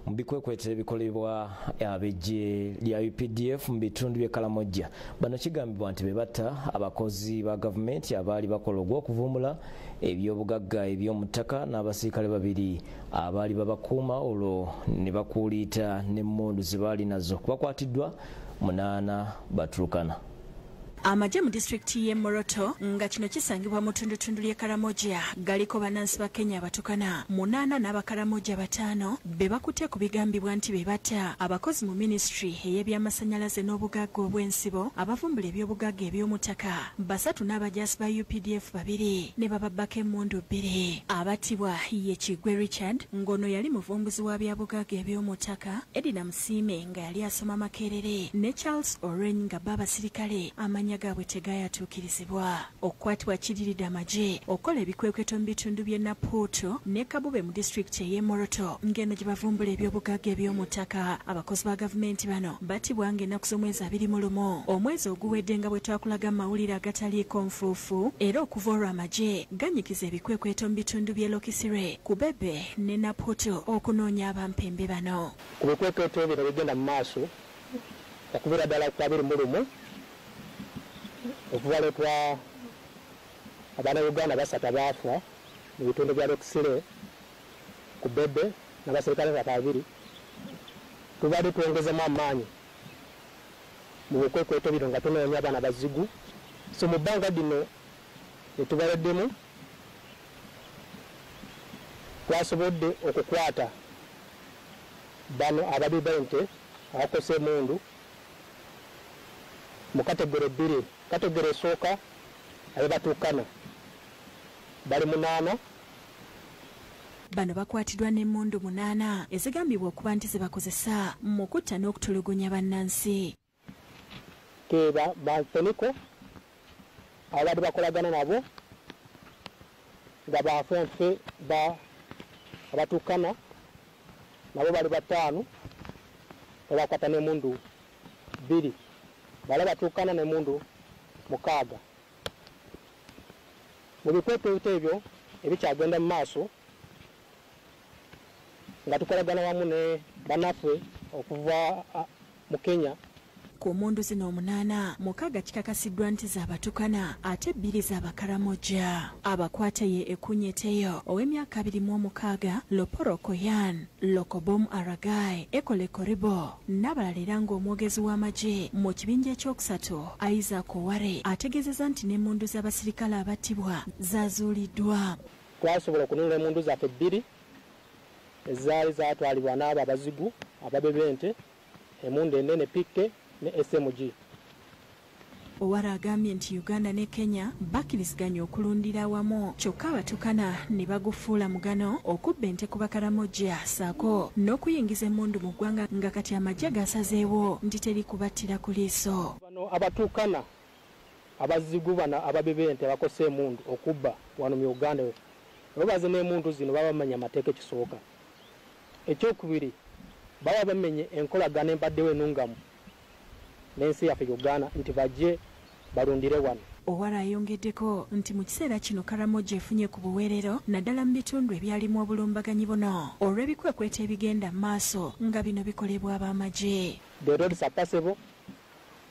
mu bikwekweeto ebikolebwa ab'eggye lya UPDF mu bitundu by'Abakaramoja. Bano kigambibwa nti bebatta abakozi ba gavumenti abaali bakola ogw'okuvumbula eby'obugagga eby'omu ttaka n'abasirikale babiri abaali babakuuma olwo ne bakuuliita n'emmundu ze baali nazo. Bakwatiddwa munaana ba Turkana. Amagye mu disitulikiti y'e Moroto nga kino kisangibwa mu tundutundu ly'Abakaramoja galiko bannansi ba Kenya Abatukana munaana n'Abakaramoja bataano be bakutte ku bigambibwa nti bebatta abakozi mu minisitule ey'ebyamasannyalaze n'obugagga obw'ensibo abavumbula eby'obugagga eby'omu ttaka basatu n'abajaasi ba UPDF babiri ne bababbako emmundu bbiri. Abattibwa ye Kigwe Richard ng'ono yali muvumbuzi wa byabugagga eby'omu ttaka, Edina Musiime nga yali asoma Makerere ne Charles Oreny nga b'abasirikale amanya gaabwe tegayatuukirizibwa. Okukwatibwa kiriridde Amagye okola ebikwekweeto mu bitundu by'e Napuuto ne Kabube mu disitulikiti ey'e Moroto ng'eno gye bavumbula eby'obugagga eby'omu ttaka. Abakozi ba gavumenti bano battibwa ng'ennaku z'omwezi 21 omwezi oguwedde nga bwe twakulaga mu mawulire agataliiko nfuufu, era okuva olwo Amagye ganyikiza ebikwekweeto mu bitundu by'e Lokisire, Kubebe ne Napuuto okunoonya abampembe bano. Ku bikwekweeto bino bigenda mu maaso okubeera ddala ku 21 okuva lwetwa abaana Uganda basatu baafa mu bitundu bya Lokisire, Kubebe n'abasirikale babiri. Tubadde twongezemu amaanyi mu bikwekweeto bino nga tunoonya abaana bazigu. So mu bbanga lino etubaleddemu twasobodde okukwata bano ababbi b'ente abakoze emundu mu kategore bbiri. Kategore esooka Abatuuze bali munaana. Bano bakwatiddwa n'emmundu munaana ezigambibwa okuba nti zebakozesa mu kutta n'okutulugunya bannansi. Keba banfeniko abadde bakolagana nabo nga bafenfe ba Abatuuze nabo bali bataano bakwata n'emmundu bbiri. Bali Abatuuze n'emmundu 6. Mu bikwekweeto ebyo ebikyagenda mu maaso nga tukolagana wamu ne bannaffe okuva mu Kenya. Ku mmundu zino 8, 6 kikakasiddwa nti z'Abatukana ate 2 z'Abakaramoja. Abakwate ye Ekunyeteyo ow'emyaka 26, Loporo Koyan, Lokobom Aragai, Ekole Koribo n'abalala, era ng'omwogezi w'Amagye mu kibinja ekyokusatu Isaac Oware ategeezezza nti n'emmundu z'abasirikale abattibwa zaazuuliddwa. Twasobola okununula emmundu zaffe 2 ezaali zaatwalibwa n'abo abazigu ababbi b'ente, emmundu ennene pikke ne SMG. Owara agambye nti Uganda ne Kenya bakkiriziganya okulundira awamu, kyokka Abatukana ne bagufuula mugano okubba ente ku Bakaramoja saako n'okuyingiza emmundu mu ggwanga nga kati Amagye gasazeewo nti teri kubattira ku liiso. Bano Abatukana abazigu bano ababbi b'ente bakoze emmundu okubba wano mu Uganda babaze n'emmundu zino baba bamanya amateeka ekisooka. Ekyokubiri baba bamenye enkolagana empaddewo enungamu n'ensi yaffe Uganda nti bajje balundire wano. Owara ayongeddeko nti mu kiseera kino Karamoja efunye ku buweerero naddala mu bitundu ebyalimu obulumbaganyi buno olw'ebikwekweeto ebigenda mu maaso nga bino bikolebwa ab'Amagye. The roads are passable.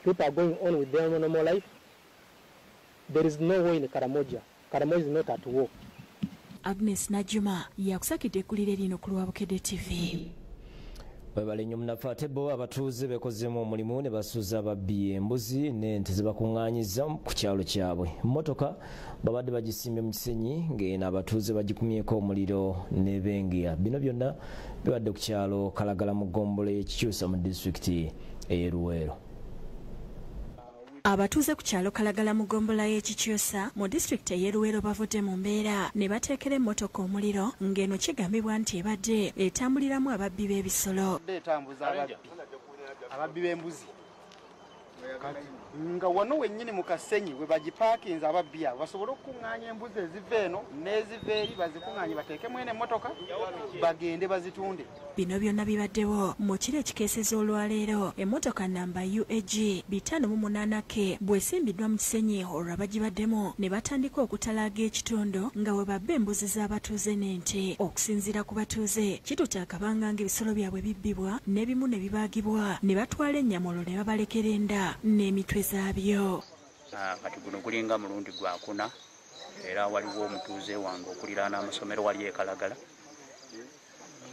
People are going on with their normal life. There is no way in Karamoja. Karamoja is not at war. Agnes Najuma yakusakidde eggulire lino ku Lwabukedde TV. Webale nnyo munafu ate bo abatuuze beekozeemu omulimu ne basuuza babbye embuzi n'ente ze bakuŋŋaanyiza ku kyalo kyabwe. Emmotoka babadde bagisimbye mu kisenyi ng'eno abatuuze bagikumyeko omuliro n'ebengeya. Bino byonna bibadde ku kyalo Kalagala mu ggombolola y'Ekikyusa mu disitulikiti ey'e Luweero. Abatuuze ku kyalo Kalagala mu ggombolola y'Ekikyusa mu disitulikiti ey'e Luweero bavudde mu mbeera ne bateekera emmotoka omuliro ng'eno kigambibwa nti ebadde etambuliramu ababbi b'ebisolo. Etambuza ababbi b'embuzi nga wano wennyini mu Kasenyi we bagipaakinze ababbi abo basobole okukuŋŋaanya embuzi eziva eno n'eziva eri bazikuŋŋaanye bateekemu eno emmotoka bagende bazitunde. Bino byonna bibaddewo mu kiro ekikeeseza olwaleero emmotoka namba UAG 508K bw'esimbiddwa mu Kisenyi olwo abagibaddemu ne batandika okutalaaga ekitundu nga we babba embuzi z'abatuuze n'ente. Okusinziira ku batuuze kitutakabanga ng'ebisolo byabwe bibbibwa n'ebimu ne bibaagibwa ne batwala ennyama olwo ne babalekera enda n'emitwe zaabyo. Kati guno gulinga mulundi gwakuna era waliwo omutuuze wange okuliraana amasomero wali ekalagala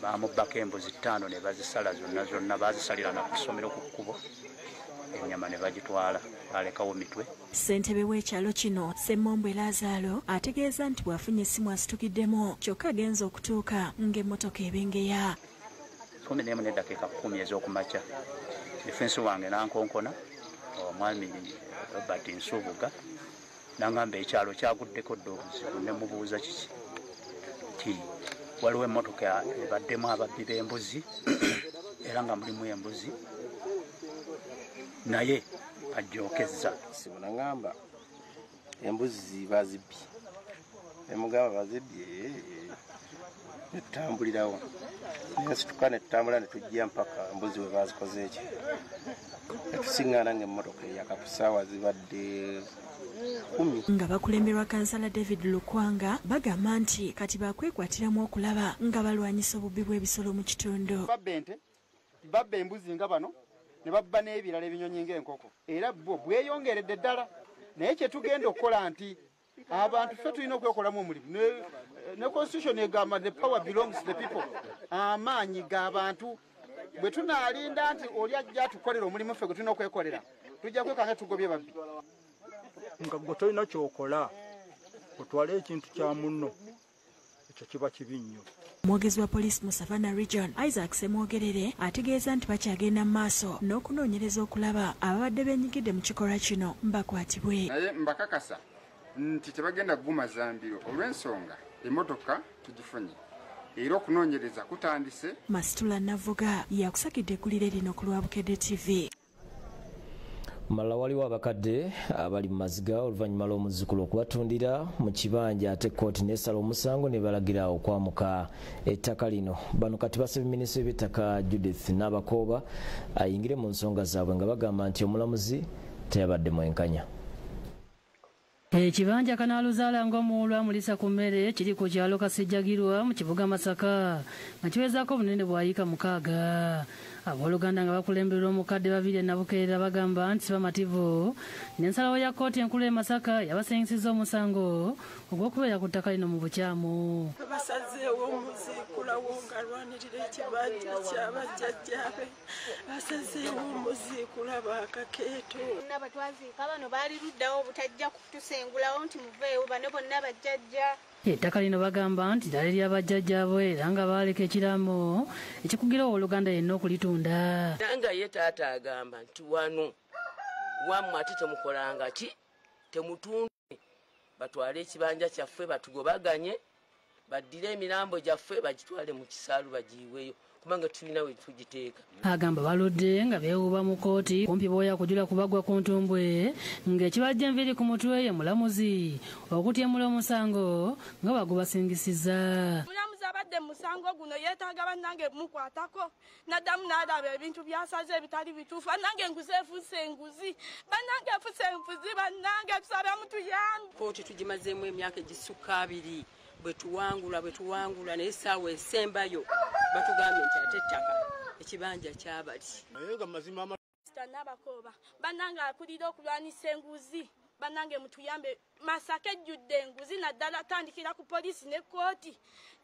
bamubbako embuzi 5 ne bazisala zonna bazisalira na ku ssomero ku kkubo ennyama ne bagitwala balekawo mitwe. Ssentebe w'ekyalo kino Ssemmombwe Lazaalo ategeeza nti bw'afunye essimu asitukiddemu kyokka agenza okutuuka ng'emmotoka ebengeya. 11:10 ez'okumakya difensi wange nankonkona omwami Robert Nsubuga nangamba ekyalo kyaguddeko dda obuzibu ne mubuuza kiki ti waliwo emmotoka ebaddemu ababbi b'embuzi era nga mulimu embuzi naye ajookezza. Nangamba embuzi bazibbye nemugamba bazibbye netambulirawo nesituka netambula netujja mpaka embuzi we bazikoze eki netusiŋŋaana ng'emmotoka eyaka ku ssaawa zibadde 10. Nga bakulemberwa kansala David Lukwanga bagamba nti kati bakwekwatiramu okulaba nga balwanyisa obubbi bw'ebisolo mu kitundu. Babba embuzi nga bano ne babba n'ebirala ebinyonyi ng'enkoko era bwo bweyongeredde ddala naye kye tugenda okukola nti abantu ffe tulina okwekolamu omulimu ne constitution egamba the power belongs to the people. Amaanyi g'abantu bwe tunaalinda nti oli ajja tukolera omulimu ffe gwe tulina okwekolera tujja kwekanga tugobye babbi. Nga gwe tolina kyokola otwale ekintu kya munno ekyo kiba kibi nnyo. Omwogezi wa poliisi mu Savannah Region Isaac Semwogerere ategeeza nti bakyagenda mu maaso n'okunoonyereza okulaba ababadde beenyigidde mu kikolwa kino bakwatibwe. Naye mbakakasa nti tebagenda kugumaza mbiro olw'ensonga emmotoka tugifunye era okunoonyereza kutandise. Masitula Navuga yakusakidde eggulire lino ku Lwabukedde TV. Malala waliwo abakadde abali mu maziga oluvannyuma lw'omuzzukulu okubatundira mu kibanja ate kkooti n'esala omusango ne balagira okwamuka ettaka lino. Bano kati basabye minisitule w'ettaka Judith Nabakooba ayingire mu nsonga zaabwe nga bagamba nti omulamuzi teyabadde mwenkanya. Ekibanja kanaaluzaala ng'omuwulwa mulisa ku mmere kiri ku kyalo Kasejjagirwa mu kibuga Masaka nga kiwezaako obunene bwayika 6. Abooluganda nga bakulemberera omukadde Babirye Nabukeera bagamba nti bamativu n'ensalawo ya kkooti enkulu e Masaka yabasengisiza omusango ogw'okubeera ku ttaka lino mu bukyamu. Basazeewo omuziikula wongalwanirira ekibanja ky'abajjajjaabe basazeewo omuziikula baakakeeto. N'abatwaziika bano baali luddawo obutajja kutusengulawo nti muveewo bano bonna bajjajja. Ettaka lino bagamba nti ddala ery'abajjajjaabwe era nga baaleka ekiraamo ekikugira Owooluganda yenna okulitunda. Nanga ye taata agamba nti wano wammwe ate temukolanga ki temutunde batwale ekibanja kyaffe batugobaganye baddire emirambo gyaffe bagitwale mu kisaalu bagiyiweyo kubanga tulina we tugiteeka. Agamba baludde nga beewuuba mu kkooti kumpi booya kujula kubagwa ku ntumbwe ng'ekibajja enviiri ku mutwe ye mulamuzi okutyemula omusango nga bagubasingisiza. Mulamuzi abadde musango guno yeetaaga bannange mukwatako naddamu n'alaba ebintu byasaze ebitali bituufu. Bannange enguzi efuuse enguzi bannange efuuse enfuzi bannange tusabe mutuyambe. Kkooti tugimazeemu emyaka egisukka 2 bwe tuwangula naye essaawa esembayo batugambye nti ate ettaka ekibanja kyabali. Naye nga mazima Nabakooba bannange akulira okulwanisa enguzi bannange mutuyambe. Masaka ejjudde enguzi naddala atandikira ku poliisi ne kkooti.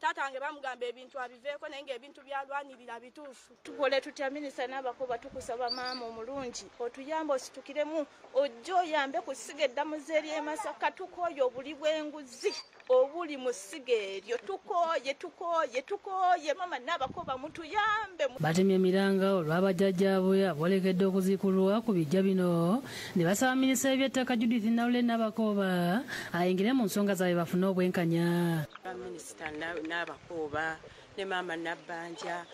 Taata wange bamugamba ebintu abiveeko naye ng'ebintu byalwanirira bituufu. Tukole tutya minisita Nabakooba tukusaba maama omulungi otuyambe ositukiremu ojja oyambe ku ssiga eddamuzi ery'e Masaka tukooye obuli bw'enguzi obuli mu ssiga eryo tukooye maama Nabakooba mutuyambe. Batemye emiranga olw'abajjajjaabwe aboolekedde okuziikulwa ku bijja bino ne basaba minisita w'eby'ettaka Judith Nabakooba ayingire mu nsonga zaabwe bafune obwenkanya. Minisita Nabakooba ne maama Nabbanja